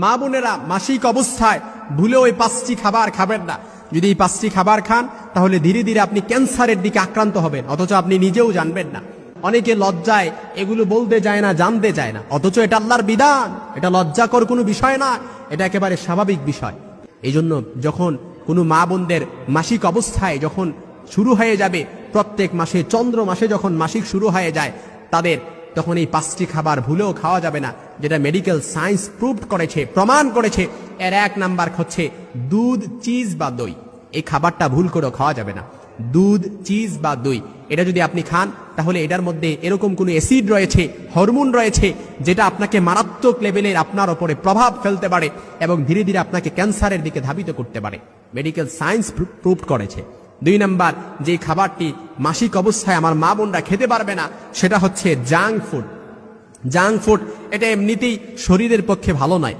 মা বোনেরা মাসিক অবস্থায় ভুলেও এই 5টি খাবার খাবেন না। যদি এই 5টি খাবার খান তাহলে ধীরে ধীরে আপনি ক্যান্সারের দিকে আক্রান্ত হবেন, অথচ আপনি নিজেও জানবেন না। অনেকে লজ্জায় এগুলো বলতে যায় না, জানতে চায় না, অথচ এটা আল্লাহর বিধান। এটা লজ্জাকর কোনো বিষয় না, এটা একেবারে স্বাভাবিক বিষয়। এই জন্য যখন কোনো মা বোনদের মাসিক অবস্থায় যখন শুরু হয়ে যাবে, প্রত্যেক মাসে চন্দ্র মাসে যখন মাসিক শুরু হয়ে যায় তাদের, তখন এই 5টি খাবার ভুলেও খাওয়া যাবে না, যেটা মেডিকেল সায়েন্স প্রুভ করেছে, প্রমাণ করেছে। এর 1 নাম্বার হচ্ছে দুধ, চিজ বা দই। এই খাবারটা ভুল করেও খাওয়া যাবে না। দুধ, চিজ বা দই, এটা যদি আপনি খান তাহলে এটার মধ্যে এরকম কোনো অ্যাসিড রয়েছে, হরমোন রয়েছে, যেটা আপনাকে মারাত্মক লেভেলের আপনার ওপরে প্রভাব ফেলতে পারে এবং ধীরে ধীরে আপনাকে ক্যান্সারের দিকে ধাবিত করতে পারে। মেডিকেল সায়েন্স প্রুভ করেছে। 2 নাম্বার যে খাবারটি মাসিক অবস্থায় আমার মা বোনরা খেতে পারবে না, সেটা হচ্ছে জাঙ্ক ফুড। জাঙ্ক ফুড এটা এমনিতেই শরীরের পক্ষে ভালো নয়।